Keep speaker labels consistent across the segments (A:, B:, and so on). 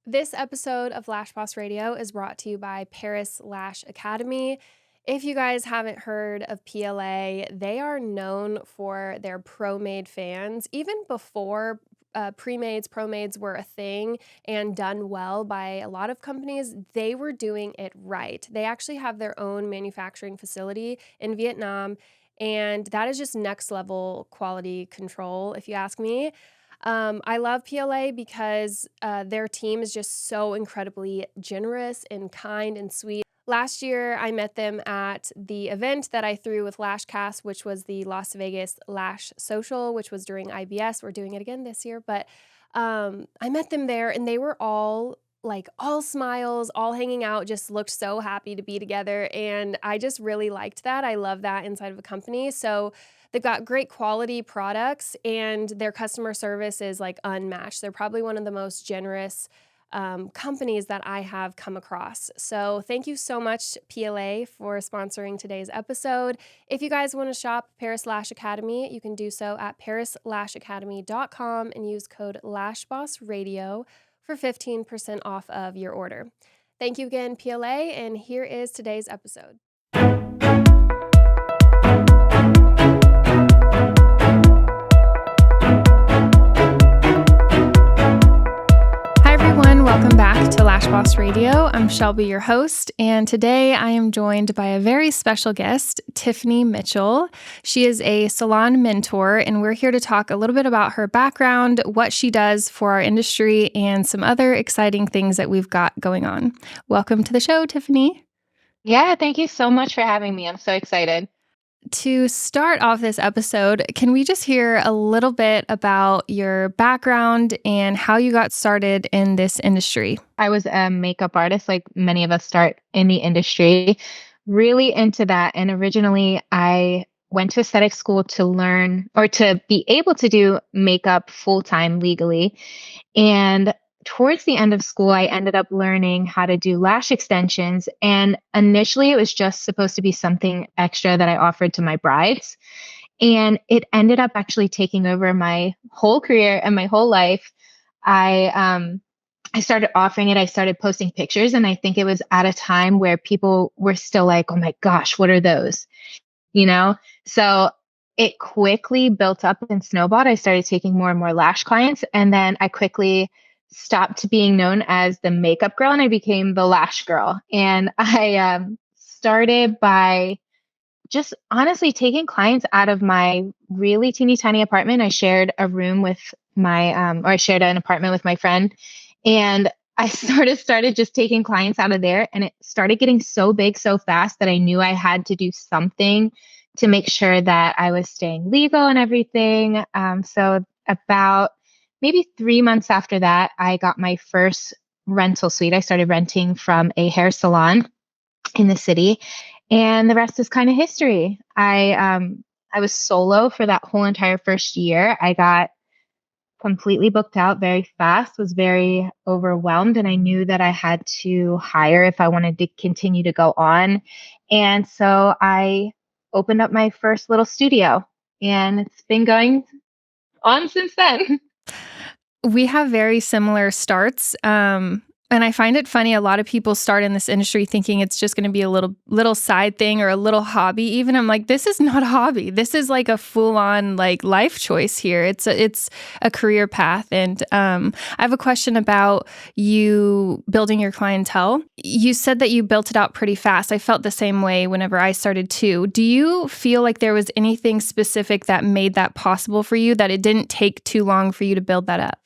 A: This episode of Lash Boss Radio is brought to you by Paris Lash Academy. If you guys haven't heard of PLA, they are known for their pro-made fans. Even before pre-mades, pro-mades were a thing and done well by a lot of companies, they were doing it right. They actually have their own manufacturing facility in Vietnam, and that is just next level quality control, if you ask me. I love PLA because their team is just so incredibly generous and kind and sweet. Last year, I met them at the event that I threw with Lashcast, which was the Las Vegas Lash Social, which was during IBS. We're doing it again this year, but I met them there, and they were all smiles, all hanging out, just looked so happy to be together. And I just really liked that. I love that inside of a company. So they've got great quality products, and their customer service is like unmatched. They're probably one of the most generous companies that I have come across. So thank you so much, PLA, for sponsoring today's episode. If you guys want to shop Paris Lash Academy, you can do so at parislashacademy.com and use code LashBossRadio for 15% off of your order. Thank you again, PLA, and here is today's episode. Hi everyone, welcome back to Lash Boss Radio. I'm Shelby, your host, and today I am joined by a very special guest, Tiffani Mitchell. She is a salon mentor, and we're here to talk a little bit about her background, what she does for our industry, and some other exciting things that we've got going on. Welcome to the show, Tiffani.
B: Yeah, thank you so much for having me. I'm so excited.
A: To start off this episode, can we just hear a little bit about your background and how you got started in this industry?
B: I was a makeup artist, like many of us start in the industry, really into that. And originally, I went to aesthetic school to learn or to be able to do makeup full time legally. And towards the end of school, I ended up learning how to do lash extensions. And initially, it was just supposed to be something extra that I offered to my brides. And it ended up actually taking over my whole career and my whole life. I started offering it. I started posting pictures, and I think it was at a time where people were still like, "Oh my gosh, what are those?" You know? So it quickly built up and snowballed. I started taking more and more lash clients, and then I quickly stopped being known as the makeup girl and I became the lash girl. And I started by just honestly taking clients out of my really teeny tiny apartment. I shared a room with or I shared an apartment with my friend, and I started just taking clients out of there, and it started getting so big so fast that I knew I had to do something to make sure that I was staying legal and everything. So about maybe 3 months after that, I got my first rental suite. I started renting from a hair salon in the city, and the rest is kind of history. I was solo for that whole entire first year. I got completely booked out very fast, was very overwhelmed, and I knew that I had to hire if I wanted to continue to go on. And so I opened up my first little studio, and it's been going on since then.
A: We have very similar starts. And I find it funny. A lot of people start in this industry thinking it's just going to be a little side thing or a little hobby. Even I'm like, this is not a hobby. This is like a full on like life choice here. It's a career path. And I have a question about you building your clientele. You said that you built it out pretty fast. I felt the same way whenever I started too. Do you feel like there was anything specific that made that possible for you, that it didn't take too long for you to build that up?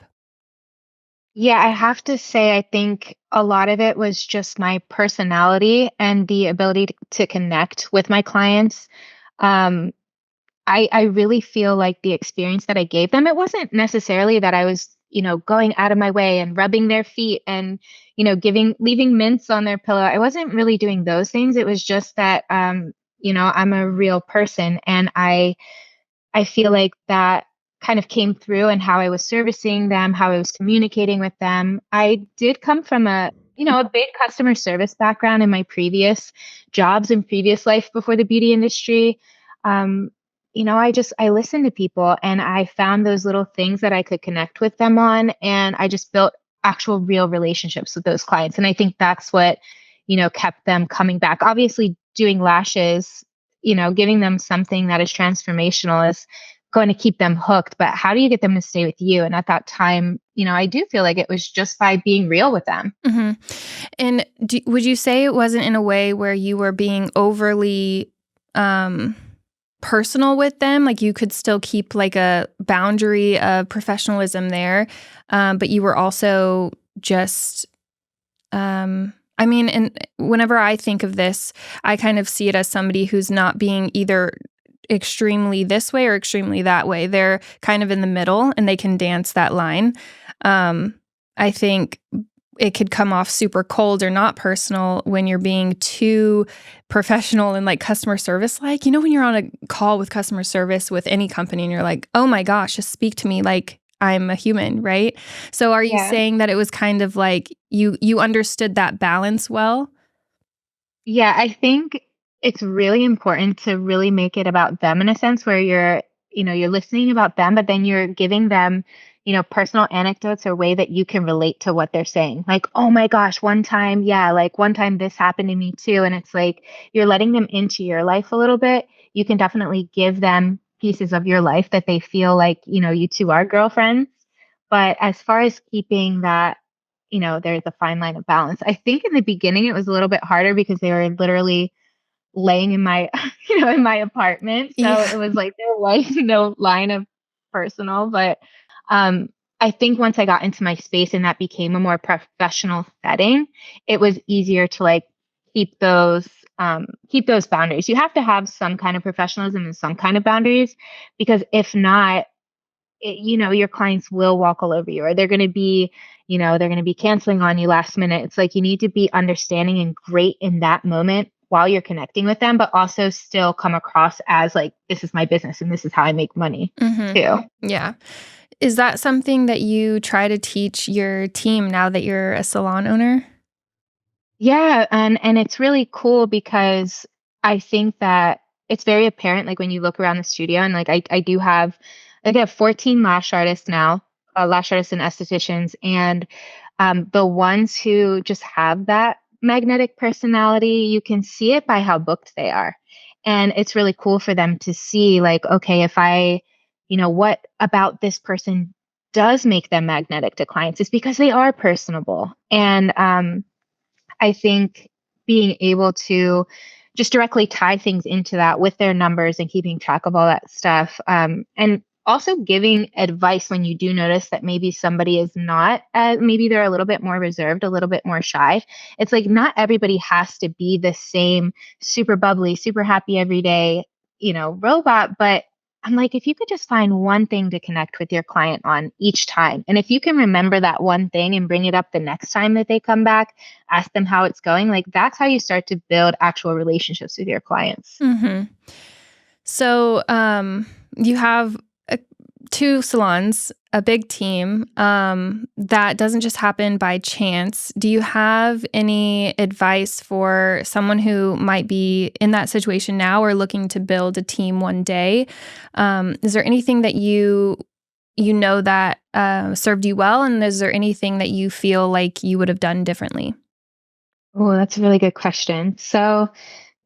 B: Yeah, I have to say, I think a lot of it was just my personality and the ability to connect with my clients. Um, I really feel like the experience that I gave them, it wasn't necessarily that I was, going out of my way and rubbing their feet and, leaving mints on their pillow. I wasn't really doing those things. It was just that, I'm a real person, and I feel like that kind of came through and how I was servicing them, how I was communicating with them. I did come from a big customer service background in my previous jobs and previous life before the beauty industry. Um, I listened to people, and I found those little things that I could connect with them on, and I just built actual real relationships with those clients. And I think that's what, kept them coming back. Obviously, doing lashes, giving them something that is transformational is going to keep them hooked. But how do you get them to stay with you? And at that time, I do feel like it was just by being real with them.
C: Hmm. And would you say it wasn't in a way where you were being overly um, personal with them? Like you could still keep like a boundary of professionalism there, but you were also just. I mean, and whenever I think of this, I kind of see it as somebody who's not being either extremely this way or extremely that way. They're kind of in the middle and they can dance that line. Um, I think it could come off super cold or not personal when you're being too professional and like customer service like. When you're on a call with customer service with any company and you're like, oh my gosh, just speak to me like I'm a human, right? So are you
B: Yeah.
C: saying that it was kind of like you understood that balance well?
B: Yeah, I think it's really important to really make it about them in a sense where you're listening about them, but then you're giving them, personal anecdotes or way that you can relate to what they're saying. Like, oh my gosh, one time, yeah, like one time this happened to me too. And it's like you're letting them into your life a little bit. You can definitely give them pieces of your life that they feel like, you two are girlfriends. But as far as keeping that, there's a fine line of balance. I think in the beginning it was a little bit harder because they were literally laying in my, in my apartment. So
C: Yeah.
B: it was like there was no line of personal, but um I think once I got into my space and that became a more professional setting, it was easier to like keep those keep those boundaries. You have to have some kind of professionalism and some kind of boundaries because if not, your clients will walk all over you or they're going to be, they're going to be canceling on you last minute. It's like you need to be understanding and great in that moment while you're connecting with them, but also still come across as like, this is my business and this is how I make money
C: Mhm.
B: too.
C: Yeah. Is that something that you try to teach your team now that you're a salon owner?
B: Yeah, and it's really cool because I think that it's very apparent like when you look around the studio and like I do have like I have 14 lash artists now, lash artists and estheticians and the ones who just have that magnetic personality, you can see it by how booked they are. And it's really cool for them to see like okay, if I what about this person does make them magnetic to clients is because they are personable. And I think being able to just directly tie things into that with their numbers and keeping track of all that stuff. And also giving advice when you do notice that maybe somebody is not, maybe they're a little bit more reserved, a little bit more shy. It's like not everybody has to be the same super bubbly, super happy every day, robot, but I'm like, if you could just find one thing to connect with your client on each time, and if you can remember that one thing and bring it up the next time that they come back, ask them how it's going. Like that's how you start to build actual relationships with your clients.
C: Mhm. So, you have, uh, 2 salons, a big team, that doesn't just happen by chance. Do you have any advice for someone who might be in that situation now or looking to build a team one day? Is there anything that you know that, served you well, and is there anything that you feel like you would have done differently?
B: Oh, that's a really good question. So,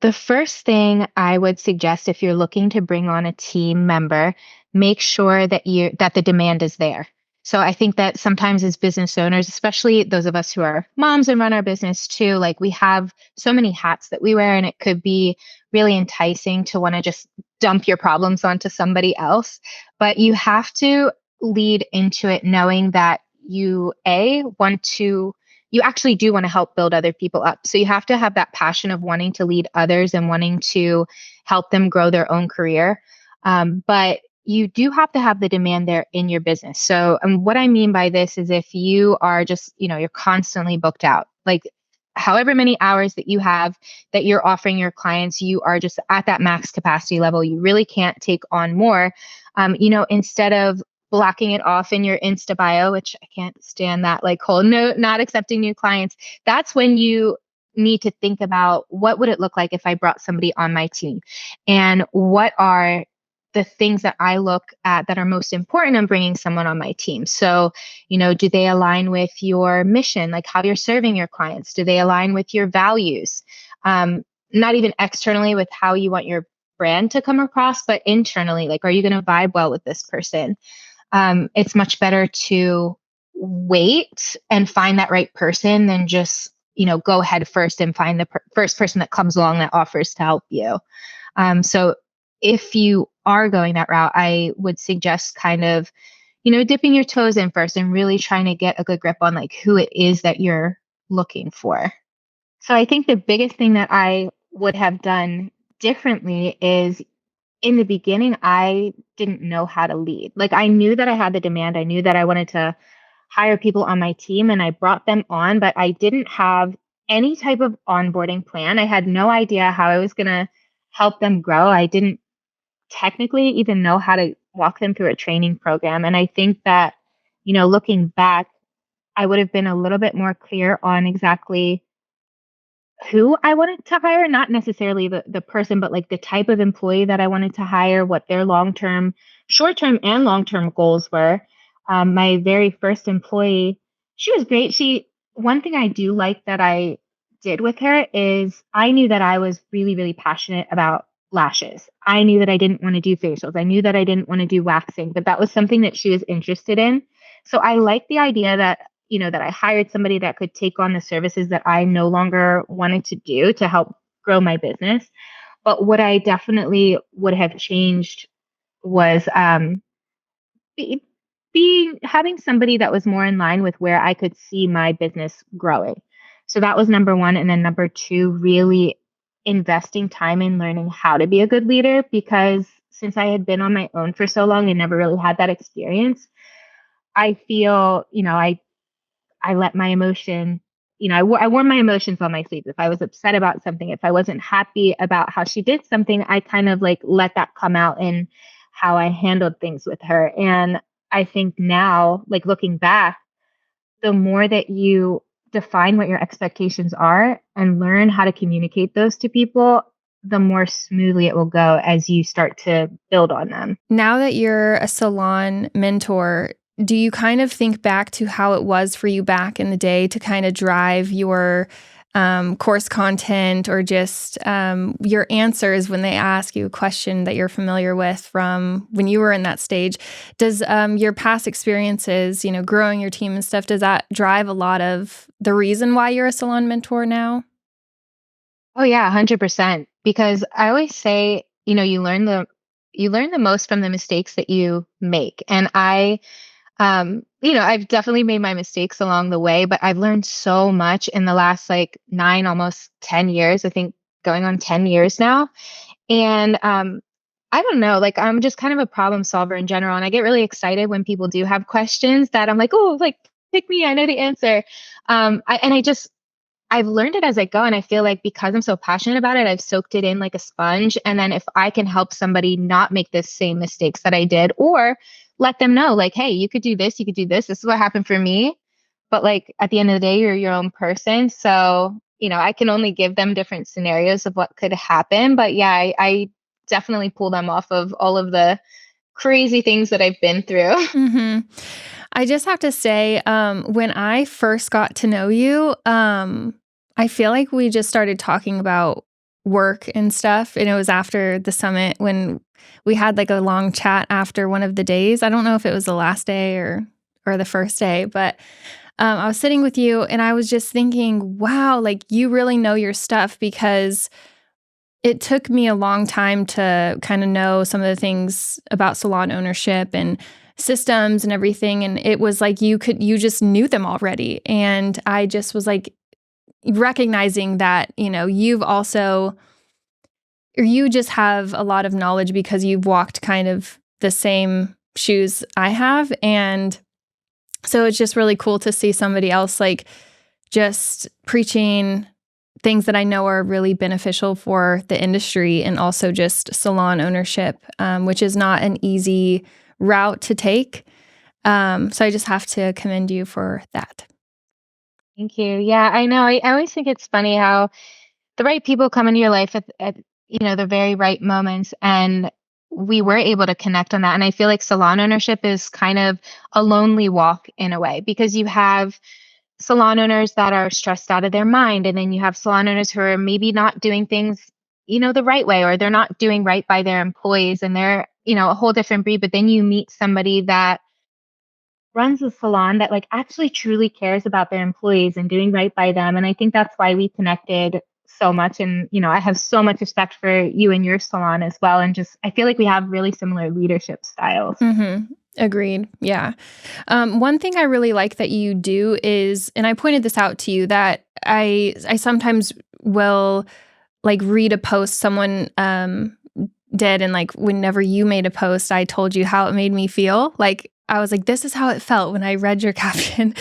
B: the first thing I would suggest if you're looking to bring on a team member, make sure that the demand is there. So I think that sometimes as business owners, especially those of us who are moms and run our business too, like we have so many hats that we wear and it could be really enticing to want to just dump your problems onto somebody else, but you have to lead into it knowing that you actually do want to help build other people up. So you have to have that passion of wanting to lead others and wanting to help them grow their own career. But you do have to have the demand there in your business. So, what I mean by this is if you are just, you're constantly booked out, like however many hours that you have that you're offering your clients, you are just at that max capacity level. You really can't take on more. Instead of blocking it off in your Insta bio, which I can't stand that like whole no, not accepting new clients. That's when you need to think about what would it look like if I brought somebody on my team and what are the things that I look at that are most important in bringing someone on my team. So, do they align with your mission, like how you're serving your clients? Do they align with your values? Not even externally with how you want your brand to come across, but internally, like, are you going to vibe well with this person? It's much better to wait and find that right person than just, go head first and find the first person that comes along that offers to help you. So if you are going that route, I would suggest kind of, dipping your toes in first and really trying to get a good grip on like who it is that you're looking for. So I think the biggest thing that I would have done differently is in the beginning, I didn't know how to lead. Like I knew that I had the demand. I knew that I wanted to hire people on my team and I brought them on, but I didn't have any type of onboarding plan. I had no idea how I was going to help them grow. I didn't technically even know how to walk them through a training program. And I think that, looking back, I would have been a little bit more clear on exactly who I wanted to hire, not necessarily the person, but like the type of employee that I wanted to hire, what their long term, short term, and long term goals were. My very first employee, she was great. One thing I do like that I did with her is I knew that I was really, really passionate about lashes. I knew that I didn't want to do facials. I knew that I didn't want to do waxing, but that was something that she was interested in. So I like the idea that that I hired somebody that could take on the services that I no longer wanted to do to help grow my business. But what I definitely would have changed was be, being having somebody that was more in line with where I could see my business growing. So that was number one. And then number two, really investing time in learning how to be a good leader because since I had been on my own for so long and never really had that experience, I feel, I let my emotion, I wore my emotions on my sleeves. If I was upset about something, if I wasn't happy about how she did something, I kind of like let that come out in how I handled things with her. And I think now, like looking back, the more that you define what your expectations are and learn how to communicate those to people, the more smoothly it will go as you start to build on them.
C: Now that you're a salon mentor, do you kind of think back to how it was for you back in the day to kind of drive your course content or just your answers when they ask you a question that you're familiar with from when you were in that stage? Does your past experiences, growing your team and stuff, does that drive a lot of the reason why you're a salon mentor now?
B: Oh yeah, 100%. Because I always say, you learn the most from the mistakes that you make. And I've definitely made my mistakes along the way, but I've learned so much in the last like 9, almost 10 years, I think going on 10 years now. And I don't know, like I'm just kind of a problem solver in general. And I get really excited when people do have questions that I'm like, oh, like pick me, I know the answer. And I've learned it as I go. And I feel like because I'm so passionate about it, I've soaked it in like a sponge. And then if I can help somebody not make the same mistakes that I did, or let them know, like, hey, you could do this, you could do this. This is what happened for me. But like at the end of the day, you're your own person. So, I can only give them different scenarios of what could happen. But yeah, I definitely pull them off of all of the crazy things that I've been through.
C: Hmm. I just have to say, when I first got to know you, I feel like we just started talking about work and stuff. And it was after the summit when we had like a long chat after one of the days. I don't know if it was the last day or the first day, but I was sitting with you and I was just thinking, wow, like you really know your stuff because it took me a long time to kind of know some of the things about salon ownership and systems and everything. And it was like you just knew them already. And I just was like recognizing that, you've also, or you just have a lot of knowledge because you've walked kind of the same shoes I have. And so it's just really cool to see somebody else like just preaching things that I know are really beneficial for the industry and also just salon ownership, which is not an easy route to take. So I just have to commend you for that.
B: Thank you. Yeah, I know. I always think it's funny how the right people come into your life at the very right moments. And we were able to connect on that. And I feel like salon ownership is kind of a lonely walk in a way, because you have salon owners that are stressed out of their mind. And then you have salon owners who are maybe not doing things, the right way, or they're not doing right by their employees, and they're, a whole different breed. But then you meet somebody that runs a salon that like actually truly cares about their employees and doing right by them. And I think that's why we connected so much. And, I have so much respect for you and your salon as well. And just, I feel like we have really similar leadership styles.
C: Mm-hmm. Agreed. Yeah. One thing I really like that you do is, and I pointed this out to you, that I sometimes will like read a post someone did, and like whenever you made a post, I told you how it made me feel. Like I was like, this is how it felt when I read your caption.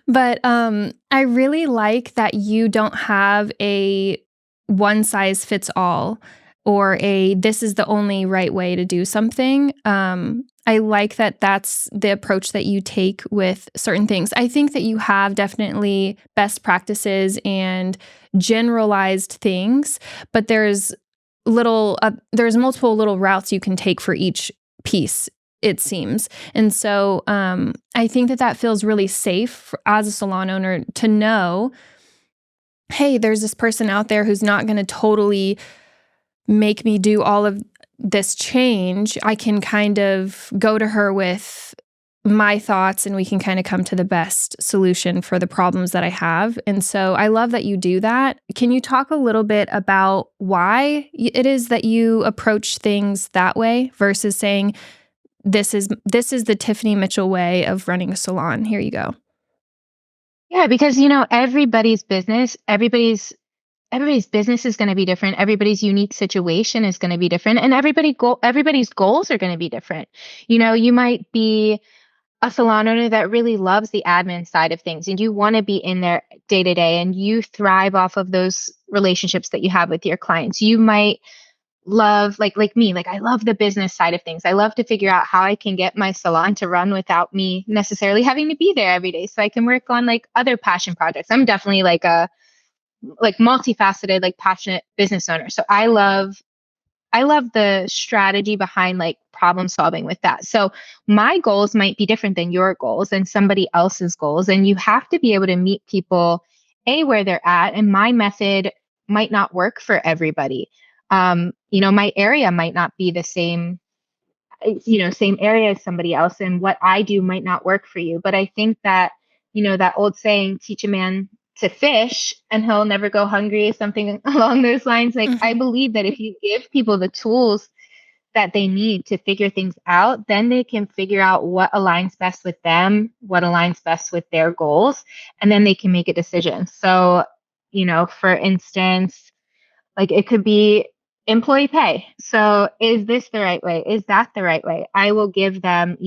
C: But I really like that you don't have a one size fits all, or a this is the only right way to do something. I like that that's the approach that you take with certain things. I think that you have definitely best practices and generalized things, but there's multiple little routes you can take for each piece, it seems. And so I think that feels really safe as a salon owner to know, hey, there's this person out there who's not going to totally make me do all of this change. I can kind of go to her with my thoughts, and we can kind of come to the best solution for the problems that I have. And so I love that you do that. Can you talk a little bit about why it is that you approach things that way versus saying, this is the Tiffani Mitchell way of running a salon. Here you go.
B: Yeah, because everybody's business is going to be different. Everybody's unique situation is going to be different, and everybody's goals are going to be different. You might be a salon owner that really loves the admin side of things, and you want to be in there day to day, and you thrive off of those relationships that you have with your clients. You might love, like me, like I love the business side of things. I love to figure out how I can get my salon to run without me necessarily having to be there every day, so I can work on like other passion projects. I'm definitely like a multifaceted, like passionate business owner. So I love the strategy behind like problem solving with that. So my goals might be different than your goals and somebody else's goals. And you have to be able to meet people where they're at. And my method might not work for everybody. My area might not be the same area as somebody else. And what I do might not work for you. But I think that, that old saying, teach a man to fish and he'll never go hungry, something along those lines. Like, I believe that if you give people the tools that they need to figure things out, then they can figure out what aligns best with them, what aligns best with their goals, and then they can make a decision. So, for instance, like it could be employee pay. So is this the right way? Is that the right way? I will give them,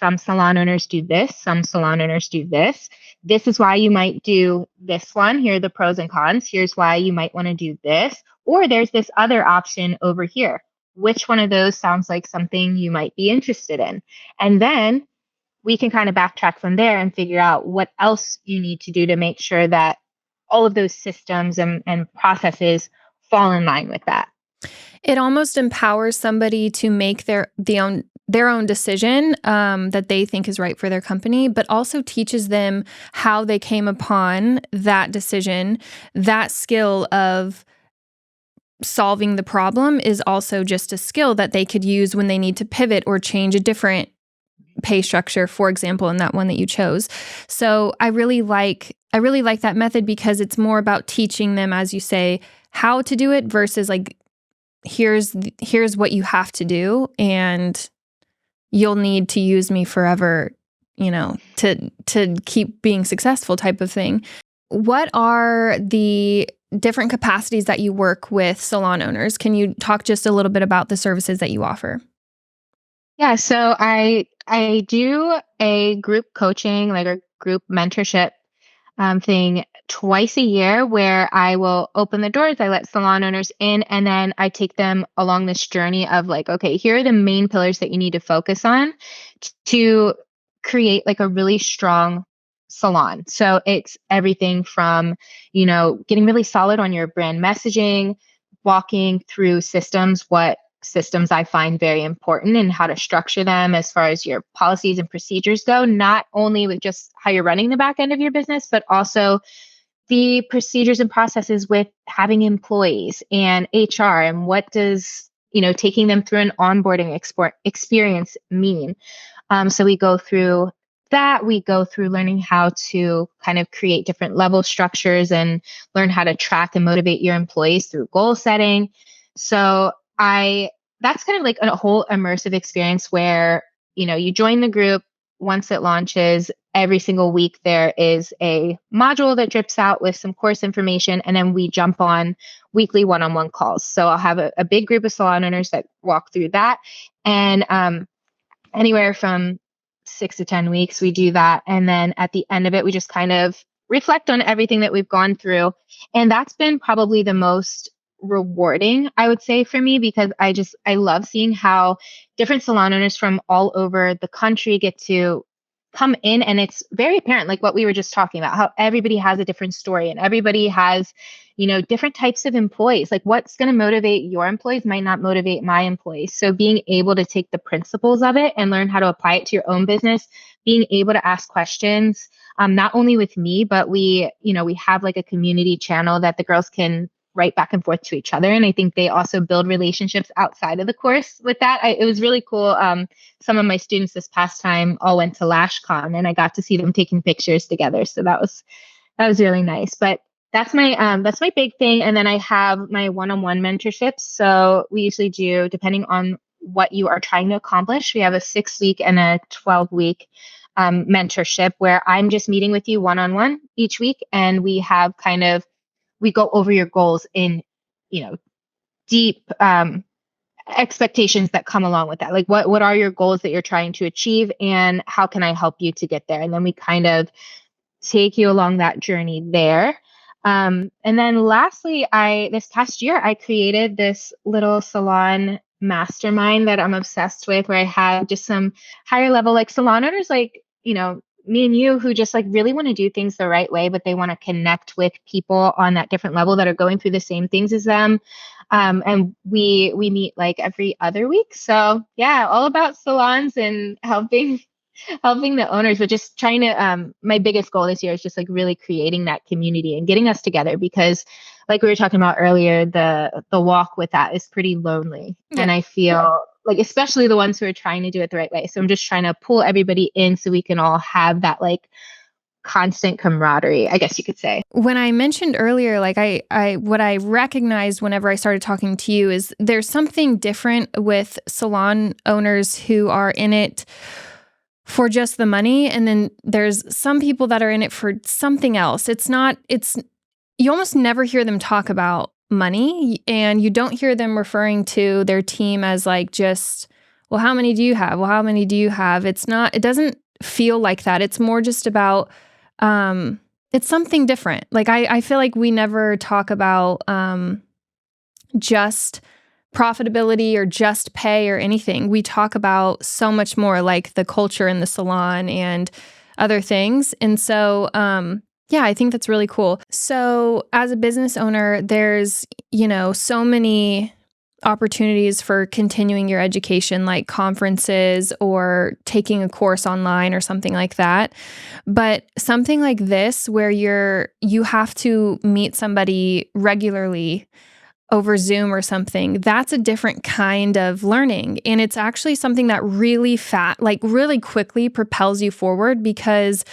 B: some salon owners do this, some salon owners do this. This is why you might do this one. Here are the pros and cons. Here's why you might want to do this. Or there's this other option over here. Which one of those sounds like something you might be interested in? And then we can kind of backtrack from there and figure out what else you need to do to make sure that all of those systems and processes fall in line with that.
C: It almost empowers somebody to make their own decision that they think is right for their company, but also teaches them how they came upon that decision. That skill of solving the problem is also just a skill that they could use when they need to pivot or change a different pay structure, for example, in that one that you chose. So I really like that method because it's more about teaching them, as you say, how to do it versus like, here's what you have to do, and you'll need to use me forever, to keep being successful type of thing. What are the different capacities that you work with salon owners? Can you talk just a little bit about the services that you offer?
B: Yeah, so I do a group coaching, like a group mentorship thing twice a year, where I will open the doors, I let salon owners in, and then I take them along this journey of like, okay, here are the main pillars that you need to focus on to create like a really strong salon. So it's everything from, getting really solid on your brand messaging, walking through systems, what systems I find very important and how to structure them as far as your policies and procedures go, not only with just how you're running the back end of your business, but also the procedures and processes with having employees and HR and what does, taking them through an onboarding experience mean. So we go through that. We go through learning how to kind of create different level structures and learn how to track and motivate your employees through goal setting. So that's kind of like a whole immersive experience where, you join the group once it launches. Every single week, there is a module that drips out with some course information, and then we jump on weekly one-on-one calls. So I'll have a big group of salon owners that walk through that. And anywhere from 6 to 10 weeks, we do that. And then at the end of it, we just kind of reflect on everything that we've gone through. And that's been probably the most rewarding, I would say, for me, because I love seeing how different salon owners from all over the country get to come in, and it's very apparent, like what we were just talking about, how everybody has a different story and everybody has, different types of employees. Like what's going to motivate your employees might not motivate my employees. So being able to take the principles of it and learn how to apply it to your own business, being able to ask questions, not only with me, but we have like a community channel that the girls can write back and forth to each other. And I think they also build relationships outside of the course with that. It was really cool. Some of my students this past time all went to LashCon, and I got to see them taking pictures together. So that was really nice. But that's my big thing. And then I have my one-on-one mentorships. So we usually do, depending on what you are trying to accomplish, we have a 6-week and a 12-week mentorship where I'm just meeting with you one-on-one each week. And we go over your goals in, deep expectations that come along with that. Like what are your goals that you're trying to achieve, and how can I help you to get there? And then we kind of take you along that journey there. And then lastly, this past year, I created this little salon mastermind that I'm obsessed with, where I have just some higher level, like salon owners, like, me and you, who just like really want to do things the right way, but they want to connect with people on that different level that are going through the same things as them. And we meet like every other week. So yeah, all about salons and helping the owners, but just trying to, my biggest goal this year is just like really creating that community and getting us together, because like we were talking about earlier, the walk with that is pretty lonely.
C: Yeah.
B: And I feel like, especially the ones who are trying to do it the right way. So I'm just trying to pull everybody in so we can all have that like constant camaraderie, I guess you could say.
C: When I mentioned earlier, like what I recognized whenever I started talking to you is there's something different with salon owners who are in it for just the money. And then there's some people that are in it for something else. You almost never hear them talk about money, and you don't hear them referring to their team as like just, well, how many do you have? Well, how many do you have? It doesn't feel like that. It's more just about, it's something different. Like I feel like we never talk about just profitability or just pay or anything. We talk about so much more, like the culture in the salon and other things. And so, yeah, I think that's really cool. So as a business owner, there's, so many opportunities for continuing your education, like conferences or taking a course online or something like that. But something like this, where you have to meet somebody regularly over Zoom or something, that's a different kind of learning. And it's actually something that really quickly propels you forward, because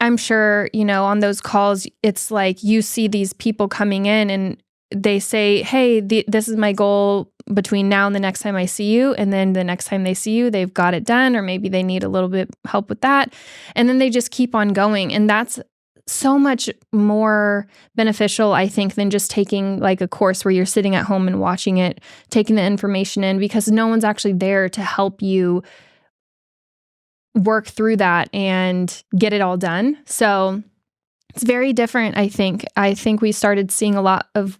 C: I'm sure, on those calls, it's like you see these people coming in and they say, hey, this is my goal between now and the next time I see you. And then the next time they see you, they've got it done, or maybe they need a little bit help with that. And then they just keep on going. And that's so much more beneficial, I think, than just taking like a course where you're sitting at home and watching it, taking the information in, because no one's actually there to help you work through that and get it all done. So it's very different, I think. I think we started seeing a lot of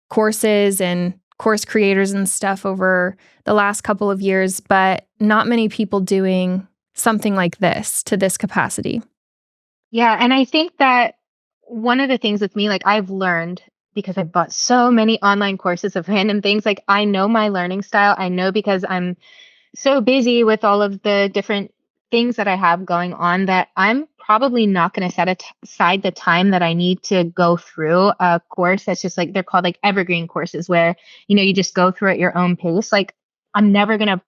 C: courses and course creators and stuff over the last couple of years, but not many people doing something like this to this capacity.
B: Yeah. And I think that one of the things with me, like I've learned because I've bought so many online courses of random things. Like I know my learning style. I know because I'm so busy with all of the different things that I have going on that I'm probably not going to aside the time that I need to go through a course that's just like they're called like evergreen courses where you just go through at your own pace. Like I'm never going to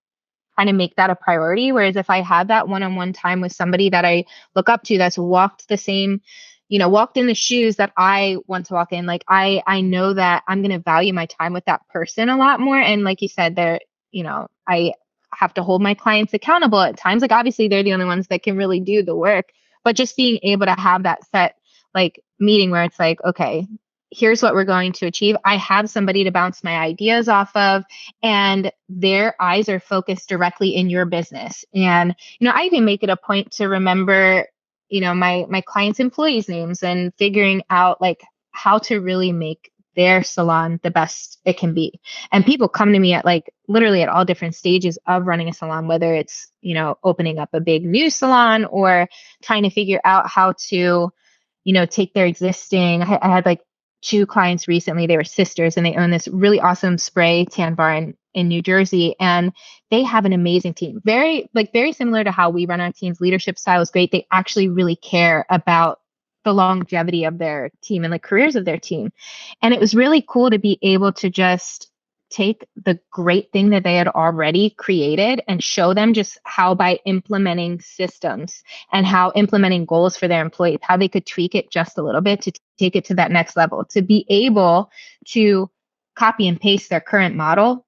B: kind of make that a priority. Whereas if I had that one-on-one time with somebody that I look up to that's walked the same, walked in the shoes that I want to walk in, like I know that I'm gonna value my time with that person a lot more. And like you said, I have to hold my clients accountable at times. Like obviously they're the only ones that can really do the work, but just being able to have that set like meeting where it's like, okay, here's what we're going to achieve. I have somebody to bounce my ideas off of, and their eyes are focused directly in your business. And, I even make it a point to remember, my clients' employees' names and figuring out like how to really make their salon the best it can be. And people come to me at like literally at all different stages of running a salon, whether it's, opening up a big new salon or trying to figure out how to, take their existing. I had like two clients recently. They were sisters and they own this really awesome spray tan bar in New Jersey. And they have an amazing team. Very similar to how we run our teams. Leadership style is great. They actually really care about the longevity of their team and the careers of their team. And it was really cool to be able to just take the great thing that they had already created and show them just how by implementing systems and how implementing goals for their employees, how they could tweak it just a little bit to take it to that next level, to be able to copy and paste their current model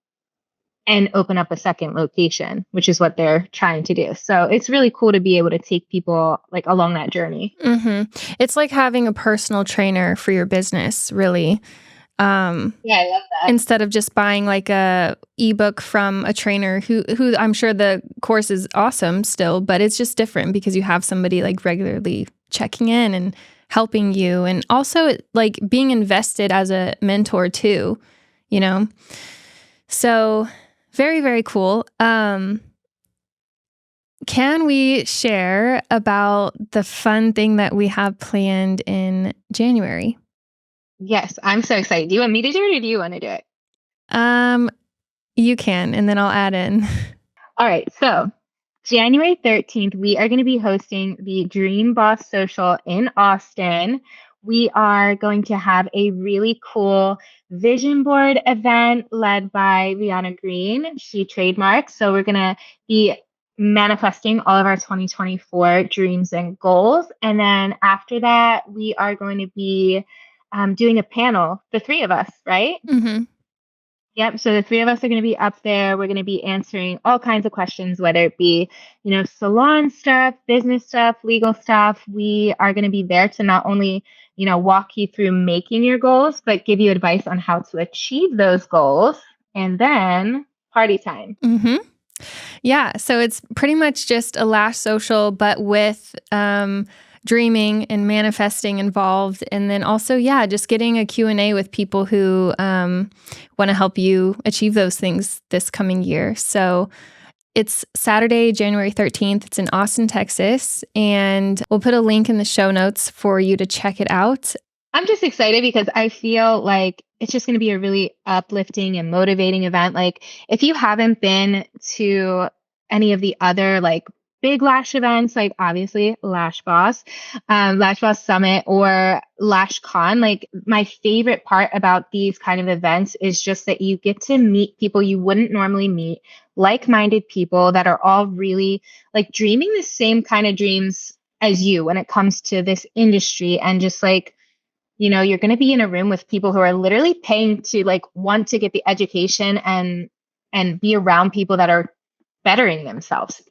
B: and open up a second location, which is what they're trying to do. So it's really cool to be able to take people like along that journey.
C: It's like having a personal trainer for your business, really.
B: Yeah, I love that.
C: Instead of just buying like a ebook from a trainer who I'm sure the course is awesome still, but it's just different because you have somebody like regularly checking in and helping you, and also like being invested as a mentor too, So very, very cool. Can we share about the fun thing that we have planned in January?
B: Yes, I'm so excited. Do you want me to do it or do you want to do it?
C: You can, and then I'll add in.
B: All right. So January 13th, we are going to be hosting the Dream Boss Social in Austin. We are going to have a really cool vision board event led by Rihanna Green. She trademarks. So we're going to be manifesting all of our 2024 dreams and goals. And then after that, we are going to be doing a panel, the three of us, right?
C: Mm-hmm.
B: Yep. So the three of us are going to be up there. We're going to be answering all kinds of questions, whether it be, salon stuff, business stuff, legal stuff. We are going to be there to not only, walk you through making your goals, but give you advice on how to achieve those goals. And then party time.
C: Mm-hmm. Yeah. So it's pretty much just a Lash Social, but with dreaming and manifesting involved. And then also, just getting a Q&A with people who want to help you achieve those things this coming year. So it's Saturday, January 13th. It's in Austin, Texas. And we'll put a link in the show notes for you to check it out.
B: I'm just excited because I feel like it's just going to be a really uplifting and motivating event. Like if you haven't been to any of the other like big lash events, like obviously Lash Boss Summit or Lash Con, like my favorite part about these kind of events is just that you get to meet people you wouldn't normally meet, like-minded people that are all really like dreaming the same kind of dreams as you when it comes to this industry. And just like, you're going to be in a room with people who are literally paying to like want to get the education and be around people that are bettering themselves,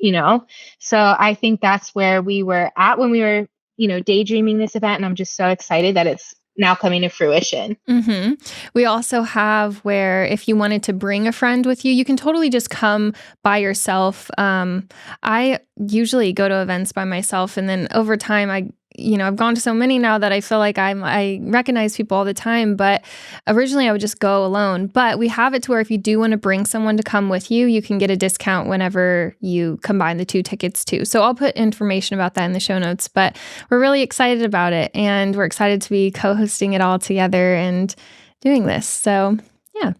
B: So I think that's where we were at when we were, daydreaming this event. And I'm just so excited that it's now coming to fruition.
C: Mm-hmm. We also have where if you wanted to bring a friend with you, you can totally just come by yourself. I usually go to events by myself, and then over time I've gone to so many now that I feel like I recognize people all the time, but originally I would just go alone. But we have it to where if you do want to bring someone to come with you, you can get a discount whenever you combine the 2 tickets too. So I'll put information about that in the show notes, but we're really excited about it, and we're excited to be co-hosting it all together and doing this. So, yeah.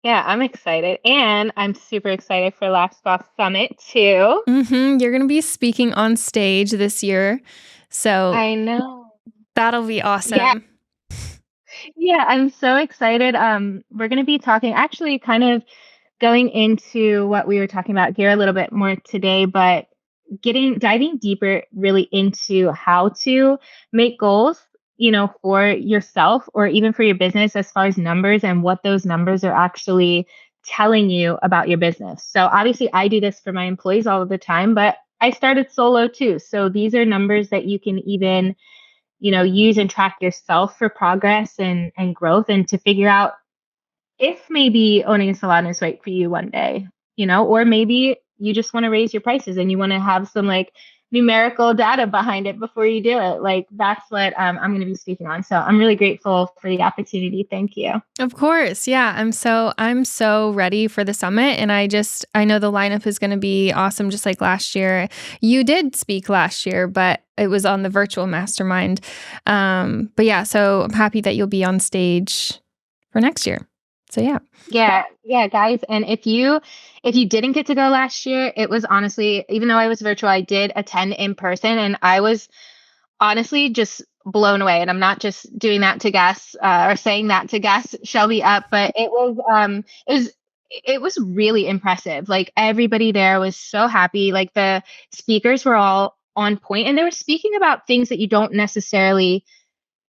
B: Yeah, I'm excited. And I'm super excited for Last Boss Summit too.
C: You're going to be speaking on stage this year. So
B: I know.
C: that'll be
B: Yeah,
C: awesome.
B: yeah, I'm so excited. We're going to be talking actually kind of going into what we were talking about here a little bit more today, but diving deeper really into how to make goals, for yourself or even for your business as far as numbers and what those numbers are actually telling you about your business. So obviously I do this for my employees all of the time, but I started solo too. So these are numbers that you can even, use and track yourself for progress and growth and to figure out if maybe owning a salon is right for you one day, or maybe you just want to raise your prices and you want to have some like numerical data behind it before you do it. Like that's what I'm going to be speaking on. So I'm really grateful for the opportunity. Thank you.
C: Of course. Yeah. I'm so ready for the summit, and I know the lineup is going to be awesome, just like last year. You did speak last year, but it was on the virtual mastermind. But yeah, so I'm happy that you'll be on stage for next year. So yeah.
B: Yeah, guys. And if you didn't get to go last year, it was honestly, even though I was virtual, I did attend in person, and I was honestly just blown away. And I'm not just doing that to gas or saying that to gas Shelby up, but it was really impressive. Like everybody there was so happy. Like the speakers were all on point, and they were speaking about things that you don't necessarily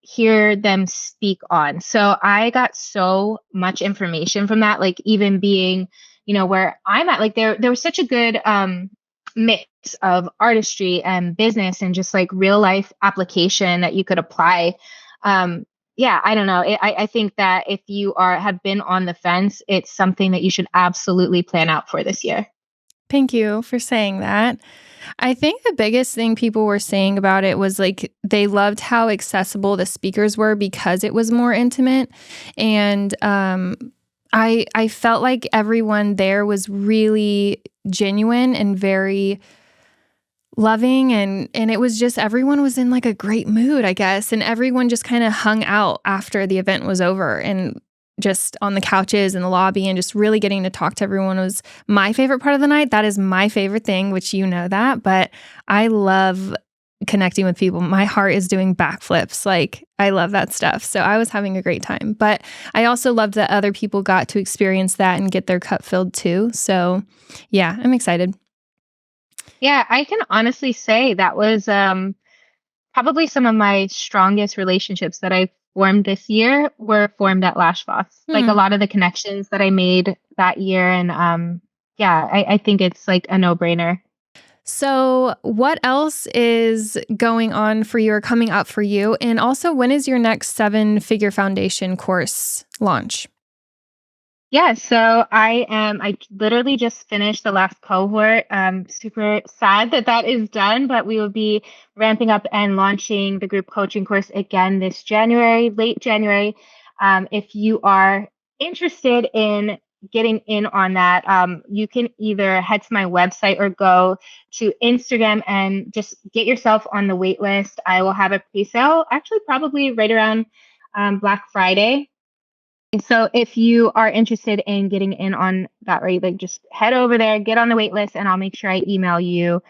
B: hear them speak on. So I got so much information from that, like even being, where I'm at, like there was such a good mix of artistry and business and just like real life application that you could apply. Yeah, I don't know. I think that if you have been on the fence, it's something that you should absolutely plan out for this year.
C: Thank you for saying that. I think the biggest thing people were saying about it was like they loved how accessible the speakers were because it was more intimate. And I felt like everyone there was really genuine and very loving, and it was just everyone was in like a great mood, I guess, and everyone just kind of hung out after the event was over and just on the couches in the lobby and just really getting to talk to everyone was my favorite part of the night. That is my favorite thing, which you know that, but I love connecting with people. My heart is doing backflips. Like I love that stuff. So I was having a great time, but I also loved that other people got to experience that and get their cup filled too. So yeah, I'm excited.
B: Yeah, I can honestly say that was probably some of my strongest relationships that I formed this year were formed at Lash Boss. Like a
C: Hmm.
B: lot of the connections that I made that year. And yeah, I think it's like a no brainer.
C: So, what else is going on for you or coming up for you? And also, when is your next 7-figure foundation course launch?
B: Yeah, so I literally just finished the last cohort. Super sad that that is done, but we will be ramping up and launching the group coaching course again this January, late January. If you are interested in getting in on that, you can either head to my website or go to Instagram and just get yourself on the wait list. I will have a pre-sale actually probably right around Black Friday. So if you are interested in getting in on that rate, like just head over there, get on the wait list, and I'll make sure I email you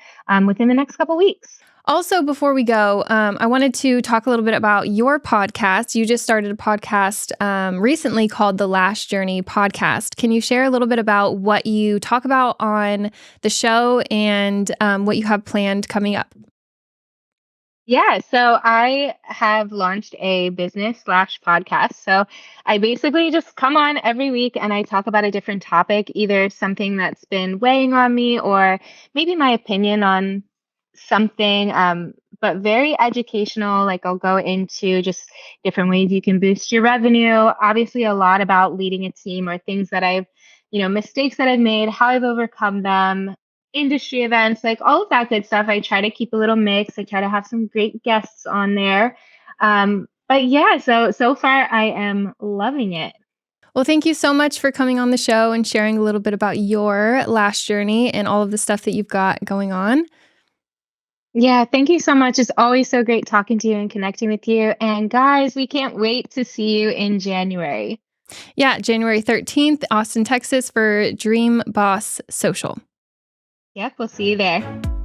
B: within the next couple weeks.
C: Also, before we go, I wanted to talk a little bit about your podcast. You just started a podcast recently called the Lash Journey Podcast. Can you share a little bit about what you talk about on the show and what you have planned coming up?
B: Yeah, so I have launched a business slash podcast. So I basically just come on every week and I talk about a different topic, either something that's been weighing on me or maybe my opinion on something, but very educational. Like I'll go into just different ways you can boost your revenue. Obviously, a lot about leading a team or things that mistakes that I've made, how I've overcome them. industry events, like all of that good stuff. I try to keep a little mix. I try to have some great guests on there. But yeah, so far I am loving it.
C: Well, thank you so much for coming on the show and sharing a little bit about your lash journey and all of the stuff that you've got going on.
B: Yeah, thank you so much. It's always so great talking to you and connecting with you. And guys, we can't wait to see you in January.
C: Yeah, January 13th, Austin, Texas for Dream Boss Social.
B: Yep, we'll see you there.